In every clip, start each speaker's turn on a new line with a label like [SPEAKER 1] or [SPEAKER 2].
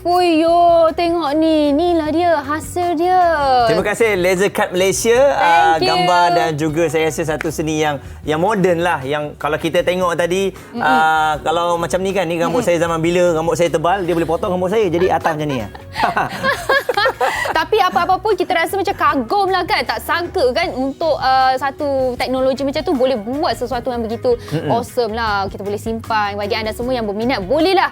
[SPEAKER 1] Puyo, tengok ni. Inilah dia, hasil dia.
[SPEAKER 2] Terima kasih Laser Cut Malaysia. Gambar dan juga saya rasa satu seni yang moden lah. Yang kalau kita tengok tadi, kalau macam ni kan, ni rambut saya zaman bila rambut saya tebal, dia boleh potong rambut saya jadi atas macam ni.
[SPEAKER 1] Tapi apa-apa pun kita rasa macam kagum lah kan. Tak sangka kan untuk satu teknologi macam tu boleh buat sesuatu yang begitu awesome lah. Kita boleh simpan. Bagi anda semua yang berminat, bolehlah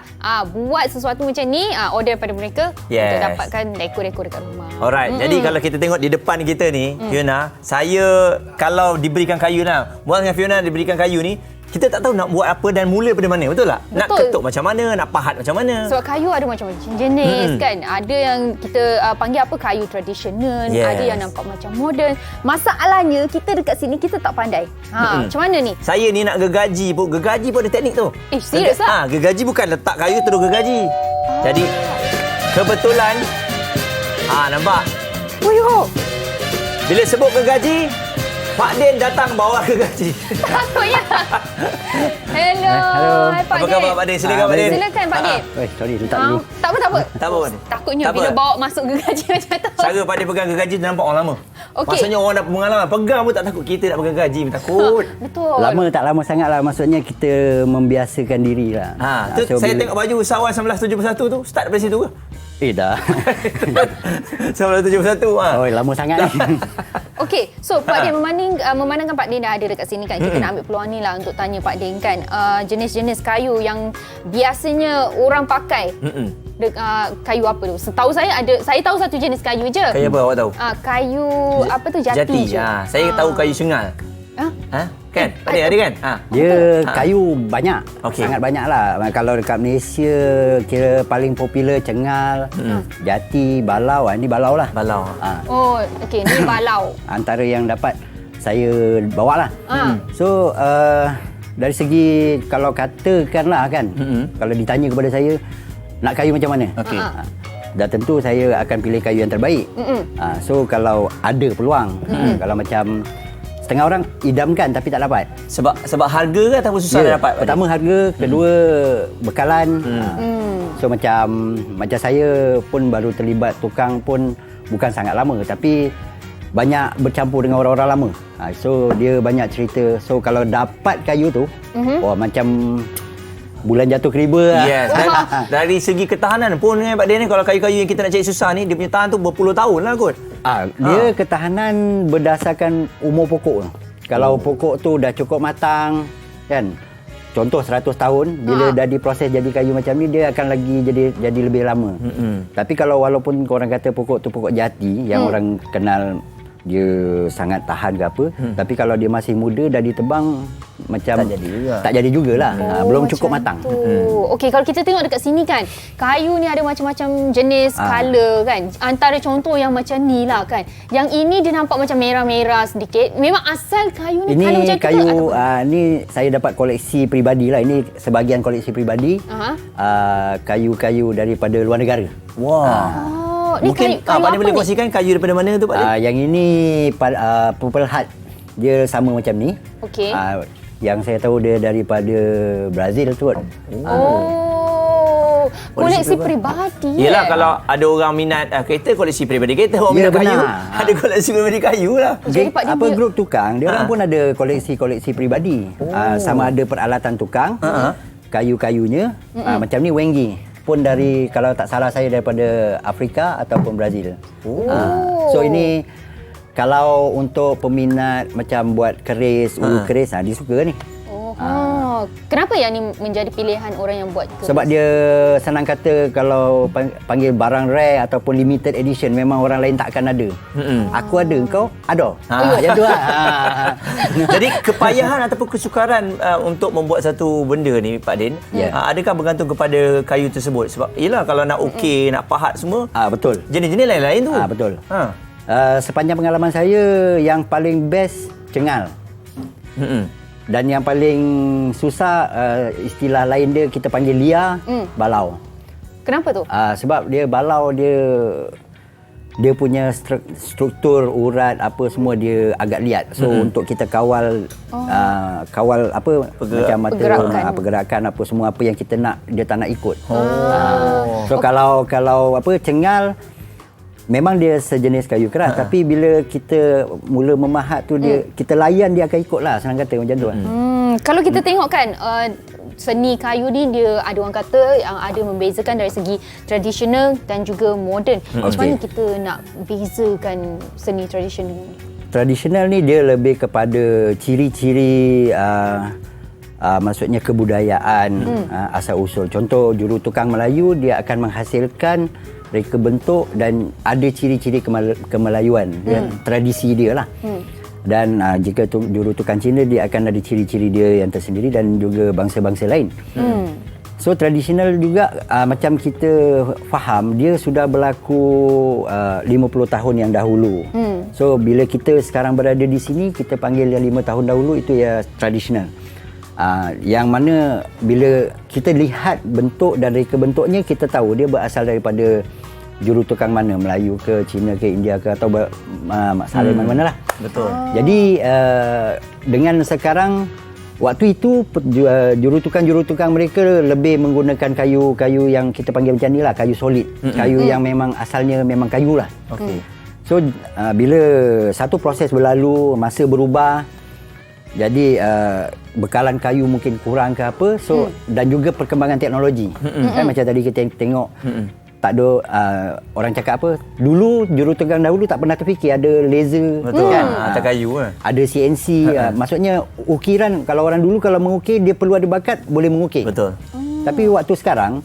[SPEAKER 1] buat sesuatu macam ni. Order pada mereka untuk dapatkan dekor-dekor dekat rumah.
[SPEAKER 2] Alright, jadi kalau kita tengok di depan kita ni, Fiona, saya kalau diberikan kayu buat dengan Fiona diberikan kayu ni, kita tak tahu nak buat apa dan mula pada mana, betul tak? Betul. Nak ketuk macam mana, nak pahat macam mana.
[SPEAKER 1] Sebab kayu ada macam-macam jenis kan. Ada yang kita panggil apa, kayu tradisional, ada yang nampak macam moden. Masalahnya kita dekat sini kita tak pandai. Macam mana ni?
[SPEAKER 2] Saya ni nak gergaji pun ada teknik tu.
[SPEAKER 1] Serius tak?
[SPEAKER 2] Gergaji bukan letak kayu terus gergaji. Jadi kebetulan nampak?
[SPEAKER 1] Puyo.
[SPEAKER 2] Bila sebut gergaji, Pak Din datang bawa gergaji.
[SPEAKER 1] Takutnya. Hello. Hai Pak Din.
[SPEAKER 2] Apa khabar Pak Din? Silakan Pak Din.
[SPEAKER 1] Silakan Pak Din.
[SPEAKER 3] Sorry, letak dulu.
[SPEAKER 1] Tak apa.
[SPEAKER 2] Tak apa Pak Din.
[SPEAKER 1] Takutnya
[SPEAKER 2] tak
[SPEAKER 1] bila
[SPEAKER 2] apa.
[SPEAKER 1] bawa masuk gergaji macam tu.
[SPEAKER 2] Cara Pak Din pegang gergaji tu nampak orang lama. Maksudnya orang dah pengalaman. Pegang pun tak takut. Kita nak pegang gergaji pun takut.
[SPEAKER 1] Betul.
[SPEAKER 3] Lama tak lama sangat lah. Maksudnya kita membiasakan diri lah.
[SPEAKER 2] Tu saya tengok baju usahawan 1971 tu. Start dari situ ke?
[SPEAKER 3] Dah.
[SPEAKER 2] 1971.
[SPEAKER 3] Oh, lama sangat ni.
[SPEAKER 1] Okey, so Pak Din memandangkan Pak Din dah ada dekat sini kan, kita nak ambil peluang ni lah untuk tanya Pak Din kan, jenis-jenis kayu yang biasanya orang pakai. Kayu apa tu? Setahu saya tahu satu jenis kayu je.
[SPEAKER 2] Kayu apa awak tahu?
[SPEAKER 1] Kayu apa tu, jati.
[SPEAKER 2] Saya tahu kayu sengal. Kan? Ada kan?
[SPEAKER 3] Dia kayu banyak.
[SPEAKER 2] Okey.
[SPEAKER 3] Sangat banyak lah. Kalau dekat Malaysia, kira paling popular cengal, jati, balau. Ini balau lah.
[SPEAKER 2] Balau.
[SPEAKER 1] Oh, okey. Ni balau.
[SPEAKER 3] Antara yang dapat saya bawa lah. So, dari segi kalau katakanlah kan, kalau ditanya kepada saya, nak kayu macam mana?
[SPEAKER 2] Okey.
[SPEAKER 3] Dah tentu saya akan pilih kayu yang terbaik. So, kalau ada peluang, kalau macam setengah orang idamkan tapi tak dapat.
[SPEAKER 2] Sebab harga ke ataupun susah nak dapat?
[SPEAKER 3] Pertama harga, kedua bekalan. So macam saya pun baru terlibat tukang pun bukan sangat lama tapi banyak bercampur dengan orang-orang lama. So dia banyak cerita. So kalau dapat kayu tu, macam bulan jatuh ke riba lah.
[SPEAKER 2] Yes. Dan dari segi ketahanan pun Pak Din, kalau kayu-kayu yang kita nak cari susah ni, dia punya tahan tu berpuluh tahun lah kot.
[SPEAKER 3] Dia ketahanan berdasarkan umur pokok. Kalau pokok tu dah cukup matang kan, contoh 100 tahun, bila dah diproses jadi kayu macam ni, dia akan lagi jadi lebih lama. Tapi kalau walaupun korang kata pokok tu pokok jati yang orang kenal dia sangat tahan ke apa, tapi kalau dia masih muda dah ditebang macam tak jadi jugalah. Belum cukup matang.
[SPEAKER 1] Okey, kalau kita tengok dekat sini kan, kayu ni ada macam-macam jenis color kan. Antara contoh yang macam ni lah kan. Yang ini dia nampak macam merah-merah sedikit. Memang asal kayu ni color macam tu
[SPEAKER 3] kayu,
[SPEAKER 1] ke?
[SPEAKER 3] ni saya dapat koleksi peribadi lah. Ini sebahagian koleksi peribadi. Kayu-kayu daripada luar negara.
[SPEAKER 2] Wah.
[SPEAKER 1] Ni
[SPEAKER 2] Mungkin
[SPEAKER 1] kayu
[SPEAKER 2] Pak Din boleh
[SPEAKER 1] ni?
[SPEAKER 2] kongsikan kayu daripada mana tu Pak Din?
[SPEAKER 3] Yang ini Purple Heart. Dia sama macam ni.
[SPEAKER 1] Okey.
[SPEAKER 3] Yang saya tahu dia daripada Brazil tu.
[SPEAKER 1] Koleksi peribadi.
[SPEAKER 2] Yelah, kalau ada orang minat kereta, koleksi peribadi kereta. Orang minat kayu, ada koleksi peribadi kayu lah.
[SPEAKER 1] Jadi Pak Din
[SPEAKER 3] grup tukang, dia orang pun ada koleksi peribadi. Sama ada peralatan tukang, kayu-kayunya. Macam ni Wengi. Pun dari, kalau tak salah saya, daripada Afrika ataupun Brazil. So ini kalau untuk peminat macam buat keris, ulu keris, dia suka ni.
[SPEAKER 1] Kenapa yang ni menjadi pilihan orang yang buat keris?
[SPEAKER 3] Sebab dia senang kata, kalau panggil barang rare ataupun limited edition, memang orang lain tak akan ada. Aku ada, kau ada. Macam tu lah.
[SPEAKER 2] Jadi kepayahan ataupun kesukaran untuk membuat satu benda ni Pak Din, adakah bergantung kepada kayu tersebut? Sebab yelah, kalau nak nak pahat semua,
[SPEAKER 3] betul.
[SPEAKER 2] jenis-jenis lain-lain tu.
[SPEAKER 3] Betul. Sepanjang pengalaman saya, yang paling best cengal. Dan yang paling susah, istilah lain dia kita panggil liar, balau.
[SPEAKER 1] Kenapa tu?
[SPEAKER 3] Sebab dia balau, dia dia punya struktur urat apa semua dia agak liat. So untuk kita kawal kawal apa macam mata pergerakan apa semua apa yang kita nak dia tak nak ikut. So kalau apa cengal memang dia sejenis kayu keras tapi bila kita mula memahat tu dia kita layan dia akan ikutlah senang kata macam tu.
[SPEAKER 1] Kalau kita tengok kan seni kayu ni dia ada orang kata yang ada membezakan dari segi tradisional dan juga moden. Macam mana kita nak bezakan seni tradisional ni?
[SPEAKER 3] Tradisional ni dia lebih kepada ciri-ciri maksudnya kebudayaan asal usul. Contoh jurutukang Melayu dia akan menghasilkan reka bentuk dan ada ciri-ciri kemelayuan tradisi dia lah. Dan jika jurutukang Cina dia akan ada ciri-ciri dia yang tersendiri dan juga bangsa-bangsa lain. So tradisional juga macam kita faham dia sudah berlaku 50 tahun yang dahulu. So bila kita sekarang berada di sini kita panggil yang 5 tahun dahulu itu ya tradisional. Yang mana bila kita lihat bentuk dan reka bentuknya kita tahu dia berasal daripada jurutukang mana, Melayu ke, Cina ke, India ke atau Mak Saleh mana-mana lah.
[SPEAKER 2] Betul.
[SPEAKER 3] Jadi dengan sekarang waktu itu jurutukang mereka lebih menggunakan kayu-kayu yang kita panggil macam ni lah, kayu solid, kayu yang memang asalnya memang kayu lah. So bila satu proses berlalu, masa berubah, jadi bekalan kayu mungkin kurang ke apa, so dan juga perkembangan teknologi. Kan macam tadi kita tengok tak ada orang cakap apa, dulu jurutukang dahulu tak pernah terfikir ada laser.
[SPEAKER 2] Betul kan, atas kayu
[SPEAKER 3] ada CNC. Maksudnya ukiran, kalau orang dulu kalau mengukir dia perlu ada bakat boleh mengukir.
[SPEAKER 2] Betul.
[SPEAKER 3] Tapi waktu sekarang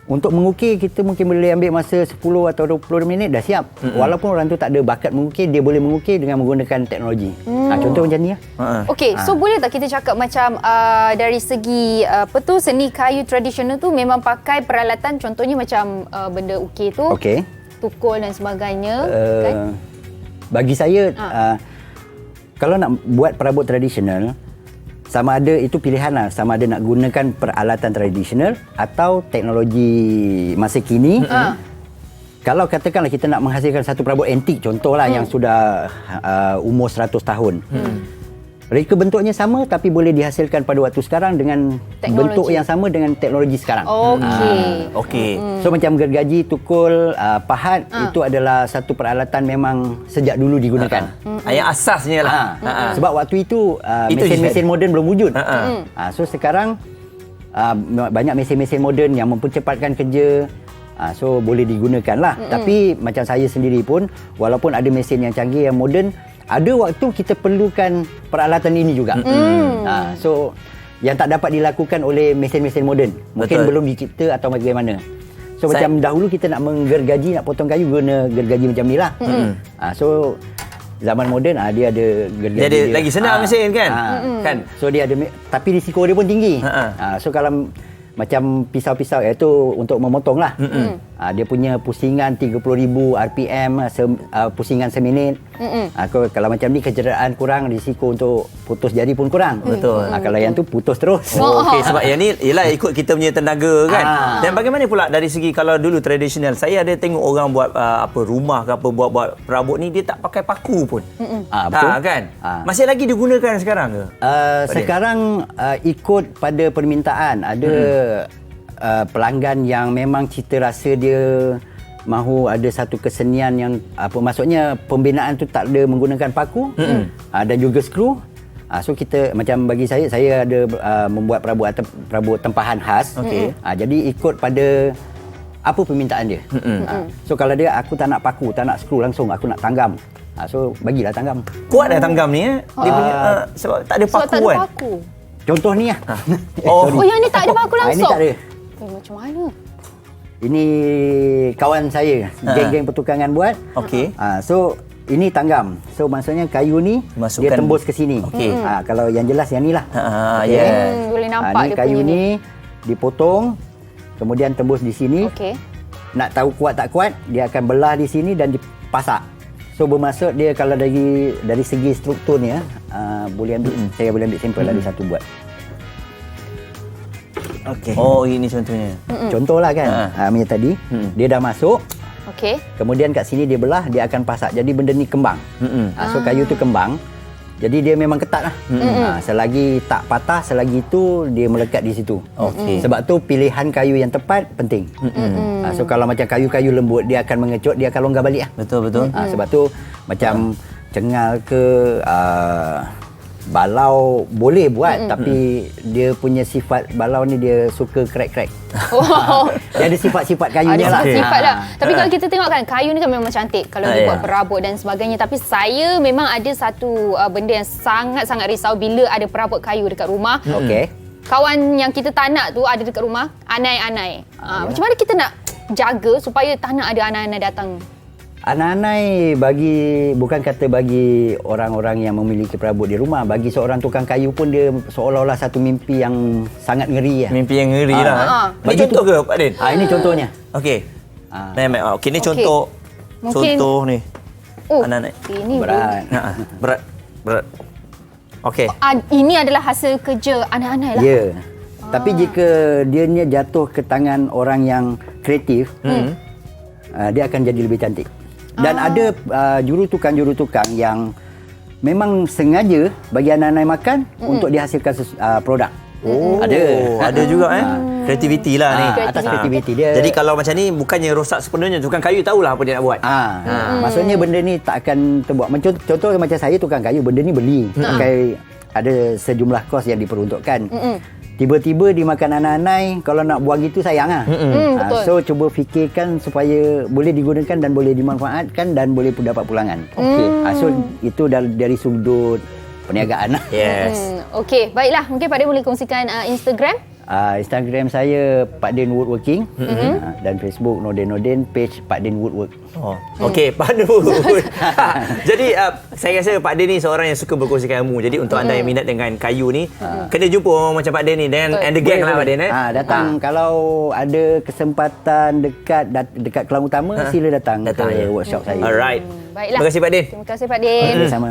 [SPEAKER 3] untuk mengukir kita mungkin boleh ambil masa 10 atau 20 minit dah siap. Walaupun orang tu tak ada bakat mengukir, dia boleh mengukir dengan menggunakan teknologi. Contoh macam ni lah.
[SPEAKER 1] Okey, so boleh tak kita cakap macam dari segi apa tu seni kayu tradisional tu memang pakai peralatan contohnya macam benda ukir tu, tukul dan sebagainya kan?
[SPEAKER 3] Bagi saya kalau nak buat perabot tradisional sama ada itu pilihan lah, sama ada nak gunakan peralatan tradisional atau teknologi masa kini. Kalau katakanlah kita nak menghasilkan satu perabot antik contohlah yang sudah umur 100 tahun. Reka bentuknya sama tapi boleh dihasilkan pada waktu sekarang dengan teknologi. Bentuk yang sama dengan teknologi sekarang.
[SPEAKER 2] Okey.
[SPEAKER 3] So macam gergaji, tukul, pahat itu adalah satu peralatan memang sejak dulu digunakan.
[SPEAKER 2] Yang asasnya lah.
[SPEAKER 3] Sebab waktu itu mesin-mesin moden belum wujud. So sekarang banyak mesin-mesin moden yang mempercepatkan kerja. So boleh digunakan lah. Tapi macam saya sendiri pun walaupun ada mesin yang canggih yang moden, ada waktu kita perlukan peralatan ini juga. So yang tak dapat dilakukan oleh mesin-mesin moden. Mungkin belum dicipta atau bagaimana. So macam dahulu kita nak menggergaji, nak potong kayu guna gergaji macam ni lah. So zaman moden dia ada gergaji.
[SPEAKER 2] Dia ada lagi senang mesin kan? Kan.
[SPEAKER 3] So dia ada tapi risiko dia pun tinggi. So kalau macam pisau-pisau iaitu untuk memotong lah. Dia punya pusingan 30,000 RPM pusingan seminit. Kalau macam ni kecederaan kurang, risiko untuk putus jari pun kurang.
[SPEAKER 2] Betul.
[SPEAKER 3] Kalau yang tu putus terus.
[SPEAKER 2] Okey, sebab yang ni ialah ikut kita punya tenaga kan. Dan bagaimana pula dari segi kalau dulu tradisional, saya ada tengok orang buat apa rumah ke apa buat perabot ni dia tak pakai paku pun.
[SPEAKER 3] Betul.
[SPEAKER 2] Kan? Masih lagi digunakan sekarang ke?
[SPEAKER 3] Sekarang ikut pada permintaan. Ada pelanggan yang memang cita rasa dia mahu ada satu kesenian yang apa maksudnya pembinaan tu tak ada menggunakan paku dan juga skru. So kita macam bagi saya ada membuat perabot tempahan khas. Jadi ikut pada apa permintaan dia. So kalau dia aku tak nak paku, tak nak skru langsung, aku nak tanggam. So bagilah tanggam.
[SPEAKER 2] Kuat dah tanggam ni dia punya sebab tak ada paku kan.
[SPEAKER 3] Contoh ni lah.
[SPEAKER 1] Yang ni tak ada paku langsung.
[SPEAKER 3] Ini tak ada.
[SPEAKER 1] Macam mana?
[SPEAKER 3] Ini kawan saya, geng-geng pertukangan buat. So ini tanggam. So maksudnya kayu ni dia tembus ke sini. Kalau yang jelas yang ni lah.
[SPEAKER 1] Boleh nampak
[SPEAKER 3] ni
[SPEAKER 1] dia
[SPEAKER 3] kayu
[SPEAKER 1] punya
[SPEAKER 3] ni dipotong, kemudian tembus di sini. Nak tahu kuat tak kuat, dia akan belah di sini dan dipasak. So bermaksud dia kalau dari segi strukturnya boleh ambil saya boleh ambil sampel dari satu buat.
[SPEAKER 2] Oh ini contohnya.
[SPEAKER 3] Contohlah kan. Macam tadi dia dah masuk.
[SPEAKER 1] Okey.
[SPEAKER 3] Kemudian kat sini dia belah, dia akan pasak. Jadi benda ni kembang. So kayu tu kembang. Jadi dia memang ketat lah. Selagi tak patah, selagi itu dia melekat di situ.
[SPEAKER 2] Okey.
[SPEAKER 3] Sebab tu pilihan kayu yang tepat penting. So kalau macam kayu-kayu lembut, dia akan mengecut, dia akan longgar balik lah.
[SPEAKER 2] Betul.
[SPEAKER 3] Sebab tu macam cengal ke balau boleh buat, tapi dia punya sifat balau ni dia suka crack-crack.
[SPEAKER 1] Oh.
[SPEAKER 3] Dia ada sifat-sifat
[SPEAKER 1] Ada
[SPEAKER 3] kayunya lah.
[SPEAKER 1] sifat lah. Tapi kalau kita tengok kan, kayu ni kan memang cantik kalau dia
[SPEAKER 2] Ya.
[SPEAKER 1] buat perabot dan sebagainya. Tapi saya memang ada satu benda yang sangat-sangat risau bila ada perabot kayu dekat rumah.
[SPEAKER 3] Okey.
[SPEAKER 1] Kawan yang kita tak nak tu ada dekat rumah, anai-anai. Macam mana kita nak jaga supaya tak nak ada anai-anai datang?
[SPEAKER 3] Anai-anai bukan kata bagi orang-orang yang memiliki perabot di rumah, bagi seorang tukang kayu pun dia seolah-olah satu mimpi yang sangat ngeri lah.
[SPEAKER 2] Mimpi yang ngeri lah. Ini
[SPEAKER 3] Bagi
[SPEAKER 2] contoh ke Pak Din?
[SPEAKER 3] Ini contohnya.
[SPEAKER 2] Okey. Okey, ni
[SPEAKER 1] Okey.
[SPEAKER 2] contoh.
[SPEAKER 1] Mungkin-
[SPEAKER 2] Contoh ni.
[SPEAKER 1] Oh,
[SPEAKER 2] Anak-anak.
[SPEAKER 1] ini
[SPEAKER 3] Berat.
[SPEAKER 2] Berat. Okey.
[SPEAKER 1] Ini adalah hasil kerja anak-anak lah.
[SPEAKER 3] Ya. Tapi jika dia ni jatuh ke tangan orang yang kreatif, dia akan jadi lebih cantik. Dan ada juru tukang yang memang sengaja bagi anak-anak makan untuk dihasilkan produk.
[SPEAKER 2] Ada juga kreativiti lah ni.
[SPEAKER 3] Atas kreativiti dia.
[SPEAKER 2] Jadi kalau macam ni bukannya rosak sepenuhnya, tukang kayu tahulah apa dia nak buat.
[SPEAKER 3] Maksudnya benda ni tak akan terbuat. Contoh macam saya tukang kayu, benda ni beli. Pakai ada sejumlah kos yang diperuntukkan. Tiba-tiba dimakan anak-anak, kalau nak buang gitu sayang lah.
[SPEAKER 1] Betul.
[SPEAKER 3] So cuba fikirkan supaya boleh digunakan dan boleh dimanfaatkan dan boleh pun dapat pulangan. So itu dari sudut perniagaan lah.
[SPEAKER 2] Yes.
[SPEAKER 1] Okey, baiklah. Mungkin Pak Din boleh kongsikan Instagram.
[SPEAKER 3] Instagram saya Pak Din Woodworking, dan Facebook Nordin, page Pak Din Woodwork.
[SPEAKER 2] Okey, Pak Din. Jadi saya rasa Pak Din ni seorang yang suka berkongsikan ilmu. Jadi untuk anda yang minat dengan kayu ni, kena jumpa orang macam Pak Din ni dan the gang lah Pak Din.
[SPEAKER 3] Datang kalau ada kesempatan dekat Kelang Utama, sila datang ke workshop saya.
[SPEAKER 2] Alright.
[SPEAKER 1] Baiklah.
[SPEAKER 2] Terima kasih Pak Din.
[SPEAKER 1] Terima kasih Pak Din.
[SPEAKER 3] Sama.